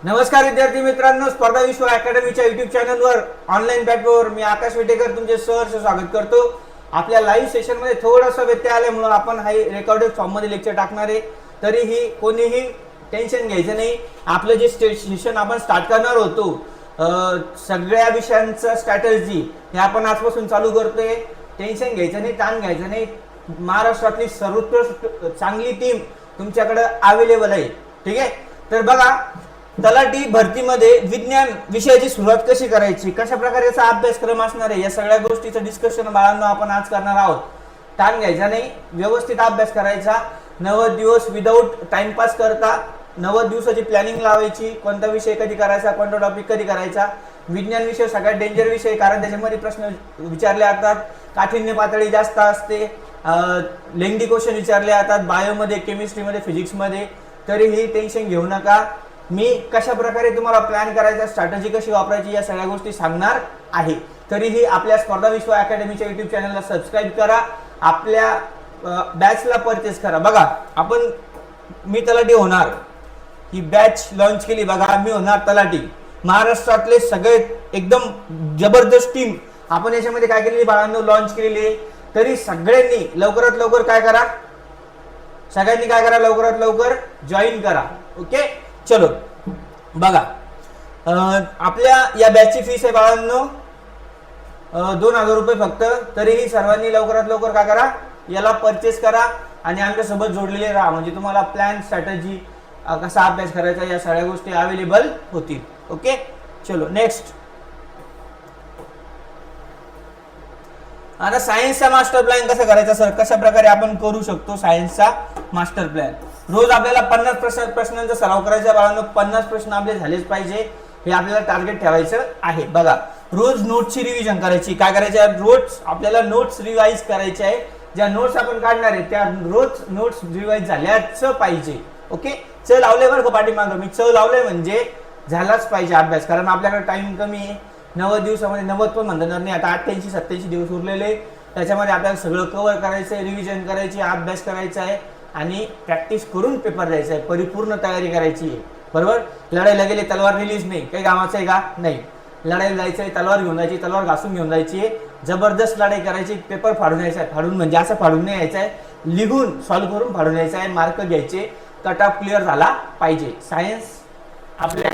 नमस्कार विद्यार्थी मित्रांनो, स्पर्धा विश्व अकॅडमीच्या युट्यूब चॅनलवर ऑनलाईन प्लॅटफॉर्मवर मी आकाश विटेकर तुमचे सहर्ष स्वागत करतो. आपल्या लाईव्ह सेशन मध्ये थोडासा व्यत्यय आल्यामुळे आपण हा रेकॉर्डेड फॉर्म मध्ये लेक्चर टाकणार आहे. तरीही कोणीही टेन्शन घ्यायचं नाही. आपलं जे सेशन आपण स्टार्ट करणार होतो सगळ्या विषयांचा स्ट्रॅटेजी हे आपण आजपासून चालू करतोय. टेन्शन घ्यायचं नाही, ताण घ्यायचं नाही. महाराष्ट्रातली सर्वोत्कृष्ट चांगली टीम तुमच्याकडे अवेलेबल आहे. ठीक आहे, तर बघा, तलाठी भरतीमध्ये विज्ञान विषयाची सुरुवात कशी करायची, कशा प्रकारे याचा अभ्यासक्रम असणार आहे, या सगळ्या गोष्टीचं डिस्कशन बाळांनो आपण आज करणार आहोत. ताण घ्यायचा नाही, व्यवस्थित अभ्यास करायचा. 90 दिवस विदाऊट टाइमपास करता 90 दिवसाची प्लॅनिंग लावायची. कोणता विषय कधी करायचा, कोणता टॉपिक कधी करायचा. विज्ञान विषय सगळ्यात डेंजर विषय, कारण त्याच्यामध्ये प्रश्न विचारले जातात, काठिण्य पातळी जास्त असते, लेंग्दी क्वेश्चन विचारले जातात बायोमध्ये, केमिस्ट्रीमध्ये, फिजिक्समध्ये. तरीही टेन्शन घेऊ नका. मी कशा प्रकारे तुम्हाला प्लॅन करायचा, स्ट्रॅटेजी कशी वापरायची, या सगळ्या गोष्टी सांगणार आहे. तरीही आपल्या स्पर्धा विश्व अकॅडमीच्या युट्यूब चॅनलला सबस्क्राईब करा, आपल्या बॅचला परचेस करा. बघा, आपण मी तलाठी होणार ही बॅच लॉन्च केली. बघा, मी होणार तलाठी. महाराष्ट्रातले सगळे एकदम जबरदस्त टीम आपण याच्यामध्ये काय केलेली बाळांनो, लॉन्च केलेली आहे. तरी सगळ्यांनी लवकरात लवकर काय करा, सगळ्यांनी काय करा, लवकरात लवकर जॉईन करा. ओके, चलो बघा, आपल्या या बॅचची फीस आहे बाळांनो 2000 रुपये फक्त. तरीही सर्वांनी लवकरात लवकर काय करा, याला परचेस करा आणि आमच्यासोबत जोडलेले राहा. म्हणजे तुम्हाला प्लॅन, स्ट्रॅटेजी, कसा अभ्यास करायचा, या सगळ्या गोष्टी अवेलेबल होतील. ओके, चलो नेक्स्ट. आता सायन्सचा मास्टर प्लॅन कसा करायचा सर, कशा प्रकारे आपण करू शकतो सायन्सचा मास्टर प्लॅन. रोज आपल्याला 50 प्रश्नांचा सराव करायचा बाळांनो. 50 प्रश्न आपले झालेच पाहिजे, हे आपल्याला टार्गेट ठेवायचं आहे. बघा, रोज नोट्सची रिव्हिजन करायची. काय करायचं, रोज आपल्याला नोट्स रिवाइज करायचे आहे. ज्या नोट्स आपण काढणार आहे त्या रोज नोट्स रिवाइज झाल्याच पाहिजे. ओके, च लावले बरं का पाठीमागं, मी च लावलंय म्हणजे झालाच पाहिजे अभ्यास. कारण आपल्याकडे टाइम कमी आहे. 90 दिवसामध्ये 90 पण म्हणणार नाही, आता 88-87 दिवस उरलेले. त्याच्यामध्ये आपल्याला सगळं कव्हर करायचं आहे, रिव्हिजन करायची, अभ्यास करायचा आहे आणि प्रॅक्टिस करून पेपर द्यायचा आहे. परिपूर्ण तयारी करायची आहे. बरोबर, लढायला गेले तलवार रिलीज नाही, काही कामाचं आहे का, नाही. लढायला जायचं आहे, तलवार घेऊन जायची, तलवार घासून घेऊन जायची आहे, जबरदस्त लढाई करायची. पेपर फाडून यायचा आहे. फाडून म्हणजे असं फाडून नाही यायचं आहे, लिहून सॉल्व्ह करून फाडून यायचं आहे. मार्क घ्यायचे, कट ऑफ क्लिअर झाला पाहिजे. सायन्स आपल्या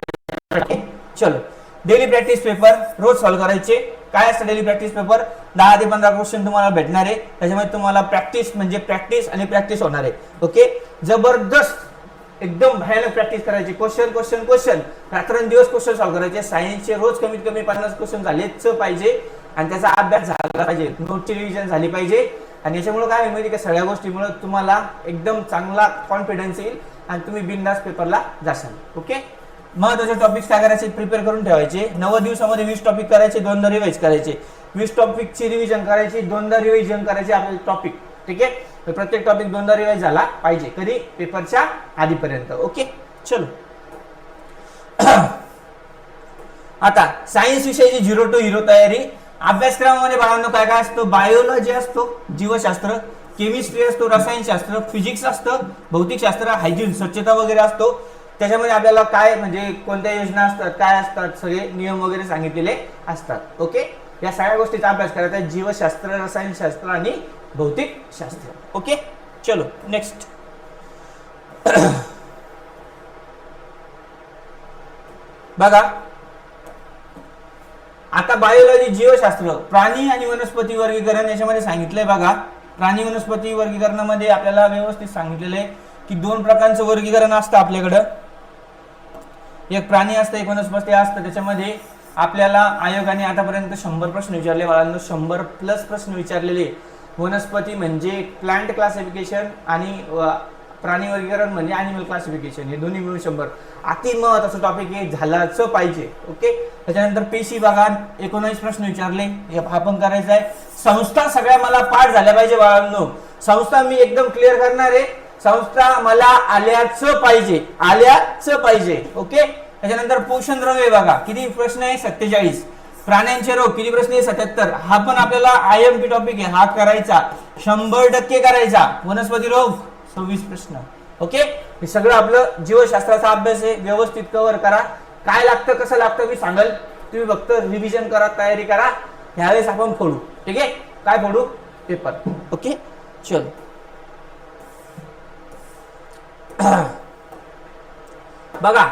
चलो डेली प्रॅक्टिस पेपर रोज सॉल्व्ह करायचे. काय असतं डेली प्रॅक्टिस पेपर, 10 ते 15 क्वेश्चन तुम्हाला भेटणार आहे. त्याच्यामध्ये तुम्हाला प्रॅक्टिस म्हणजे प्रॅक्टिस आणि प्रॅक्टिस होणार आहे. ओके, जबरदस्त एकदम भयानक प्रॅक्टिस करायची. क्वेश्चन क्वेश्चन क्वेश्चन, रात्रंदिवस क्वेश्चन सॉल्व्ह करायचे. सायन्सचे रोज कमीत कमी 50 क्वेश्चन झालेच पाहिजे आणि त्याचा अभ्यास झाला पाहिजे. नोटची रिव्हिजन झाली पाहिजे. आणि याच्यामुळे काय माहिती का, सगळ्या गोष्टीमुळे तुम्हाला एकदम चांगला कॉन्फिडन्स येईल आणि तुम्ही बिनधास्त पेपरला जाशाल. ओके, महत्त्वाचे टॉपिक्स काय करायचे, प्रिपेअर करून ठेवायचे. 90 दिवसामध्ये 20 टॉपिक करायचे, 2दा रिवाइज करायचे. 20 टॉपिकची रिव्हिजन करायची, 2दा रिव्हिजन करायचे आपले टॉपिक. ठीक आहे, प्रत्येक टॉपिक 2दा रिवाइज झाला पाहिजे, कधी, पेपरच्या आधीपर्यंत. ओके, चलो आता सायन्स विषयाची 0 to हीरो तयारी. अभ्यासक्रमामध्ये बाळांनो काय काय असतो, बायोलॉजी असतो, जीवशास्त्र, केमिस्ट्री असतो, रसायनशास्त्र, फिजिक्स असतं, भौतिकशास्त्र, हायजीन, स्वच्छता वगैरे असतो. त्याच्यामध्ये आपल्याला काय म्हणजे कोणत्या योजना असतात, काय असतात, सगळे नियम वगैरे सांगितलेले असतात. ओके, या सगळ्या गोष्टीचा अभ्यास करायचा, जीवशास्त्र, रसायनशास्त्र आणि भौतिकशास्त्र. ओके, चलो नेक्स्ट. बघा, आता बायोलॉजी, जीवशास्त्र, प्राणी आणि वनस्पती वर्गीकरण याच्यामध्ये सांगितलंय. बघा, प्राणी वनस्पती वर्गीकरणामध्ये आपल्याला व्यवस्थित सांगितलेलं आहे की 2 प्रकारचं वर्गीकरण असतं आपल्याकडं. एक प्राणी असतं, एक वनस्पती असतं. त्याच्यामध्ये आपल्याला आयोगाने आतापर्यंत 100 प्रश्न विचारले बाळांनो, 100+ प्रश्न विचारलेले. वनस्पती म्हणजे प्लांट क्लासिफिकेशन आणि प्राणी वर्गीकरण म्हणजे अॅनिमल क्लासिफिकेशन, हे दोन्ही मिळून 100. अति महत्त्वाचं टॉपिक हे झालाच पाहिजे. ओके, त्याच्यानंतर पेशी बघा, 19 प्रश्न विचारले, हा पण करायचा आहे. संस्था सगळ्या मला पाठ झाल्या पाहिजे बाळांनो. संस्था मी एकदम क्लिअर करणार आहे. संस्था मला आल्याच पाहिजे, आल्याच पाहिजे. ओके, त्याच्यानंतर पोषण द्रव्य बघा, किती प्रश्न आहे, 47. प्राण्यांचे रोग किती प्रश्न आहे, 77. हा पण आपल्याला IMP टॉपिक आहे, हा करायचा 100% करायचा. वनस्पती रोग 26 प्रश्न. ओके, हे सगळं आपलं जीवशास्त्राचा अभ्यास आहे, व्यवस्थित कव्हर करा. काय लागतं कसं लागतं मी सांगाल, तुम्ही फक्त रिव्हिजन करा, तयारी करा. ह्यावेळेस आपण फोडू. ठीक आहे, काय फोडू? पेपर. ओके चल. बघा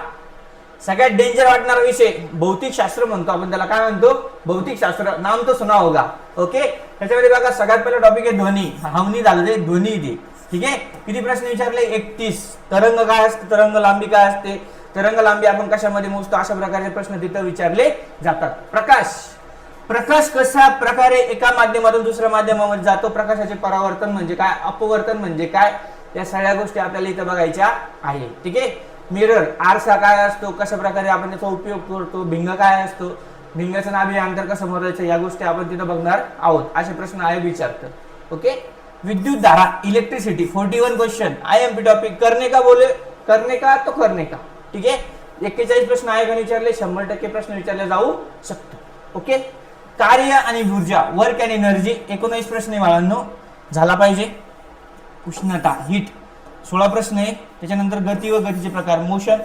सगळ्यात डेंजर वाटणारा विषय भौतिक शास्त्र म्हणतो आपण त्याला. काय म्हणतो? भौतिक शास्त्र. नाम तो सुना होगा. ओके, त्याच्यामध्ये बघा सगळ्यात पहिला टॉपिक आहे ध्वनी. हवनी झालं ते ध्वनी दे. ठीक आहे, किती प्रश्न विचारले? 31. तरंग काय असते? तरंग लांबी काय असते? तरंग लांबी आपण कशामध्ये मोजतो? अशा प्रकारचे प्रश्न तिथं विचारले जातात. प्रकाश. प्रकाश कशा प्रकारे एका माध्यमातून दुसऱ्या माध्यमामध्ये जातो? प्रकाशाचे परावर्तन म्हणजे काय? अपवर्तन म्हणजे काय? या सगळ्या गोष्टी आपल्याला इथं बघायच्या आहे. ठीक आहे, मिरर आरसा काय असतो? कशा प्रकारे आपण त्याचा उपयोग करतो? भिंग काय असतो? भिंगाचं नाभी अंतर कसं मोजायचं? या गोष्टी आपण तिथं बघणार आहोत. असे प्रश्न आयोग विचारतं. ओके, विद्युत धारा इलेक्ट्रिसिटी 41 क्वेश्चन IMP टॉपिक. करने का बोले, करने का तो करने का. ठीक आहे, 41 प्रश्न आयोगाने विचारले. 100% प्रश्न विचारले जाऊ शकतो. ओके, कार्य आणि ऊर्जा वर्क अँड एनर्जी 19 प्रश्न बाळांनो झाला पाहिजे. उष्णता हीट 16 प्रश्न आहे. त्याच्यानंतर गती व गतीचे प्रकार motion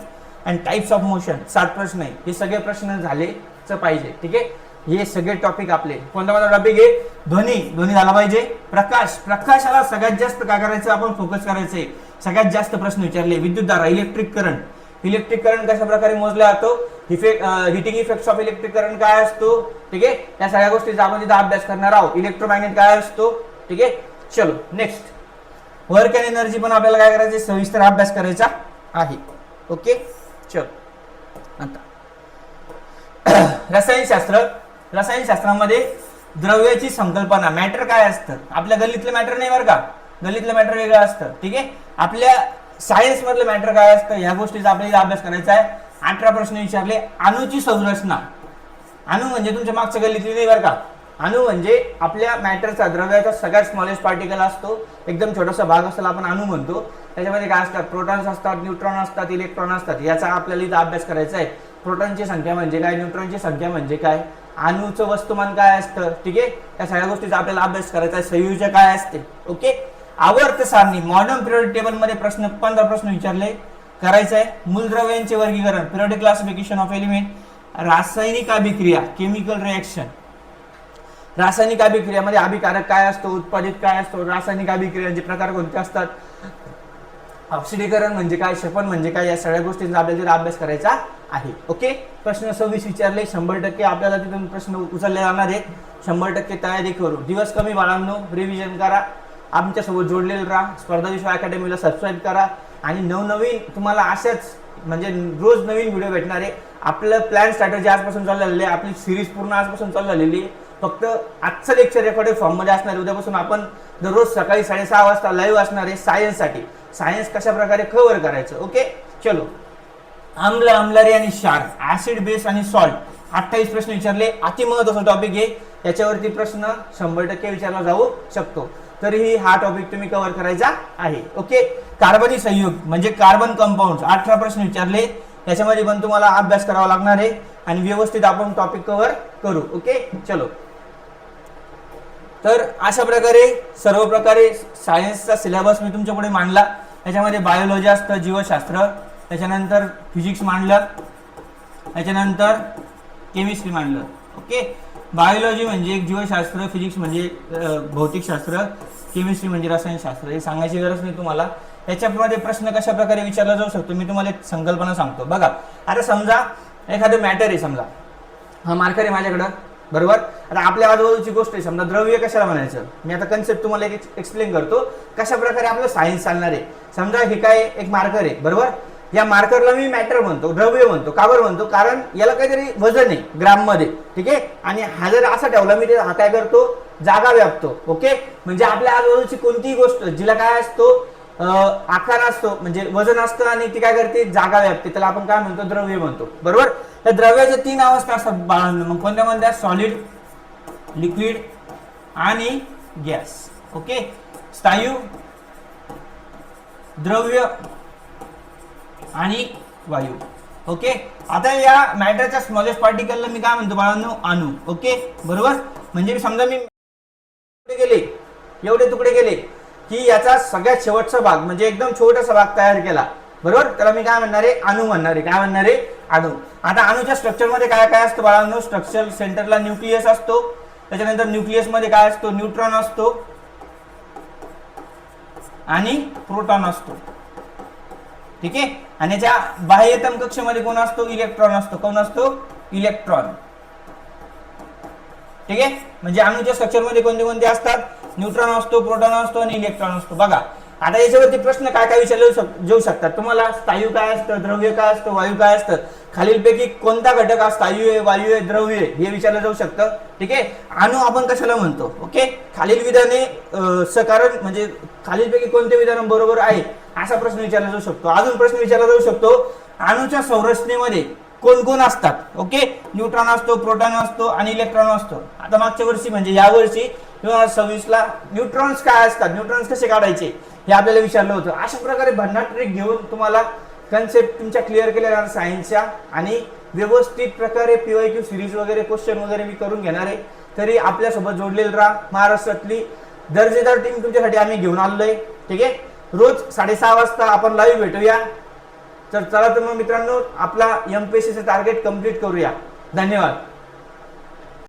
and types of motion 7 प्रश्न आहे. हे सगळे प्रश्न झालेच पाहिजे. ठीक आहे, हे सगळे टॉपिक आपले. कोणता कोणता टॉपिक आहे? ध्वनी, ध्वनी झाला पाहिजे. प्रकाश, प्रकाशाला सगळ्यात जास्त काय करायचं आपण? फोकस करायचंय. सगळ्यात जास्त प्रश्न विचारले. विद्युत धारा इलेक्ट्रिक करंट. इलेक्ट्रिक करंट कशा प्रकारे मोजला जातो? Heating effects of electric current काय असतो? ठीक आहे, या सगळ्या गोष्टीचा आपण तिथं अभ्यास करणार आहोत. इलेक्ट्रोमॅग्नेट काय असतो? ठीक आहे, चलो नेक्स्ट. वर्क अँड एनर्जी पण आपल्याला काय करायचे? सविस्तर अभ्यास करायचा आहे. ओके चल. आता रसायनशास्त्र. रसायनशास्त्रामध्ये द्रव्याची संकल्पना, मॅटर काय असतं? आपल्या गल्लीतलं मॅटर नाही बरं का, गल्लीतलं मॅटर वेगळं असतं. ठीक आहे, आपल्या सायन्स मधलं मॅटर काय असतं? ह्या गोष्टीचा आपल्याला अभ्यास करायचा आहे. 18 प्रश्न विचारले. अणूची संरचना. अणू म्हणजे तुमच्या मागच्या गल्लीतली नाही बरं का. अणू म्हणजे आपल्या मॅटरचा, द्रव्याचा सगळ्यात स्मॉलेस्ट पार्टिकल असतो. एकदम छोटासा भाग असतो, आपण अणू म्हणतो. त्याच्यामध्ये काय असतात? प्रोटॉन्स असतात, न्यूट्रॉन असतात, इलेक्ट्रॉन असतात. याचा आपल्याला इथं अभ्यास करायचा आहे. प्रोटॉनची संख्या म्हणजे काय? न्यूट्रॉनची संख्या म्हणजे काय? अणूचं वस्तुमान काय असतं? ठीक आहे, या सगळ्या गोष्टीचा आपल्याला अभ्यास करायचा आहे. संयोजक काय असते? ओके, आवर्त सारणी मॉडर्न पिरियोडिक टेबल मध्ये प्रश्न 15 प्रश्न विचारले करायचं आहे. मूलद्रव्यांचे वर्गीकरण पिरियोडिक क्लासिफिकेशन ऑफ एलिमेंट. रासायनिक अभिक्रिया केमिकल रिएक्शन. रासायनिक अभिक्रियामध्ये अभिकारक काय असतो? उत्पादित काय असतो? रासायनिक अभिक्रियांचे प्रकार कोणते असतात? ऑक्सिडीकरण म्हणजे काय? शपन म्हणजे काय? या सगळ्या गोष्टींचा आपल्याला अभ्यास करायचा आहे. ओके, प्रश्न 26 विचारले. 100% आपल्याला तिथून प्रश्न उचलले जाणार आहेत. 100% तयारी करू. दिवस कमी बाळांनो, रिव्हिजन करा, आमच्यासोबत जोडलेलं राहा. स्पर्धा विश्व अकॅडमीला सबस्क्राईब करा आणि नवनवीन तुम्हाला अशाच म्हणजे रोज नवीन व्हिडिओ भेटणार आहे. आपलं प्लॅन स्ट्रॅटेजी आजपासून चालू झालेली आहे. आपली सिरीज पूर्ण आजपासून चालू झालेली आहे. फक्त आजचं लेक्चर रेकॉर्डेड फॉर्ममध्ये असणार आहे. उद्यापासून आपण दररोज सकाळी 6:30 वाजता लाईव्ह असणार आहे सायन्ससाठी. सायन्स कशा प्रकारे कव्हर करायचं. ओके चलो. आम्ल, आम्लारी आणि क्षार, ऍसिड, बेस आणि सॉल्ट 28 प्रश्न विचारले. अति महत्त्वाचा टॉपिक आहे. याच्यावरती प्रश्न 100% विचारला जाऊ शकतो. तरीही हा टॉपिक तुम्ही कव्हर करायचा आहे. ओके, कार्बनी संयुग म्हणजे कार्बन कंपाऊंड 18 प्रश्न विचारले. याच्यामध्ये पण तुम्हाला अभ्यास करावा लागणार आहे आणि व्यवस्थित आपण टॉपिक कव्हर करू. ओके चलो. तर अशा प्रकारे सर्व प्रकारे सायन्सचा सिलेबस मी तुमच्या पुढे मांडला. त्याच्यामध्ये बायोलॉजी असतं, जीवशास्त्र, त्याच्यानंतर फिजिक्स मांडलं, त्याच्यानंतर केमिस्ट्री मांडलं. ओके, बायोलॉजी म्हणजे जीवशास्त्र, फिजिक्स म्हणजे भौतिकशास्त्र, केमिस्ट्री म्हणजे रसायनशास्त्र. हे सांगायची गरज नाही तुम्हाला. याच्यामध्ये प्रश्न कशा प्रकारे विचारला जाऊ शकतो मी तुम्हाला एक संकल्पना सांगतो. बघा, आता समजा एखादं मॅटर आहे, समजा हा मार्कर आहे माझ्याकडं, बरोबर. आता आपल्या आजूबाजूची गोष्ट आहे, समजा द्रव्य कशाला म्हणायचं. मी आता कन्सेप्ट तुम्हाला एक एक्सप्लेन करतो कशा प्रकारे आपलं सायन्स चालणार आहे. समजा हे काय एक मार्कर आहे, बरोबर. या मार्करला मी मॅटर म्हणतो, द्रव्य म्हणतो. का बरं म्हणतो? कारण याला काहीतरी वजन आहे ग्राम मध्ये. ठीक आहे, आणि हा जर असा ठेवला मी हा काय करतो? जागा व्यापतो. ओके, म्हणजे आपल्या आजूबाजूची कोणतीही गोष्ट जिला काय असतो? आकार असतो, म्हणजे वजन असतं आणि ती काय करते? जागा व्यापते. त्याला आपण काय म्हणतो? द्रव्य म्हणतो, बरोबर. त्या द्रव्याच्या 3 अवस्था असतात बाळांनो. मग कोणत्या कोणत्या? सॉलिड, लिक्विड आणि गॅस. ओके, स्थायू, द्रव्य आणि वायू. ओके, आता या मॅटरच्या स्मॉलेस्ट पार्टिकलला मी काय म्हणतो बाळांनो? अणू. ओके, बरोबर. म्हणजे समजा मी एवढे तुकडे केले की याचा सगळ्यात शेवटचा भाग म्हणजे एकदम छोटासा भाग तयार केला, बरोबर. त्याला मी काय म्हणणार आहे, अणू म्हणणार आहे. काय म्हणणार आहे, अणू. आता अणूच्या स्ट्रक्चर मध्ये काय काय असतं बाळांनो, स्ट्रक्चर सेंटरला न्यूक्लियस असतो, त्याच्यानंतर न्यूक्लियस मध्ये काय असतो, न्यूट्रॉन असतो आणि प्रोटॉन असतो. ठीक आहे. आणि याच्या बाह्यतम कक्षेमध्ये कोण असतो, इलेक्ट्रॉन असतो. कोण असतो, इलेक्ट्रॉन. ठीक आहे. म्हणजे अणूच्या स्ट्रक्चर मध्ये कोणते कोणते असतात, न्यूट्रॉन असतो, प्रोटॉन असतो आणि इलेक्ट्रॉन असतो. बघा आता याच्यावरती प्रश्न काय काय विचारले जाऊ शकतात तुम्हाला. स्थायू काय असतं, द्रव्य काय असतं, वायू काय असतं, खालीलपैकी कोणता घटक हा स्थायू आहे, वायू आहे, द्रव्य आहे, हे विचारलं जाऊ शकतं. ठीक आहे. अणू आपण कशाला म्हणतो. ओके. खालील विधाने सकारण म्हणजे खालीलपैकी कोणते विधान बरोबर आहे असा प्रश्न विचारला जाऊ शकतो. अजून प्रश्न विचारला जाऊ शकतो, अणूच्या संरचनेमध्ये कोण कोण असतात. ओके. न्यूट्रॉन असतो, प्रोटॉन असतो आणि इलेक्ट्रॉन असतो. आता मागच्या वर्षी म्हणजे या वर्षी 2026 ला न्यूट्रॉन्स काय असतात, न्यूट्रॉन्स कसे काढायचे हे आपल्याला विचारलं होतं. अशा प्रकारे भन्नाट ट्रिक घेऊन तुम्हाला कन्सेप्ट तुमच्या क्लिअर केल्या जाणार सायन्सच्या, आणि व्यवस्थित प्रकारे PYQ सिरीज वगैरे क्वेश्चन वगैरे मी करून घेणार आहे. तरी आपल्यासोबत जोडलेलं राहा. महाराष्ट्रातली दर्जेदार टीम तुमच्यासाठी आम्ही घेऊन आलोय. ठीक आहे. रोज 6:30 वाजता आपण लाईव्ह भेटूया. तर चला तर मग मित्रांनो, आपला MPSCचं टार्गेट कम्प्लीट करूया. धन्यवाद.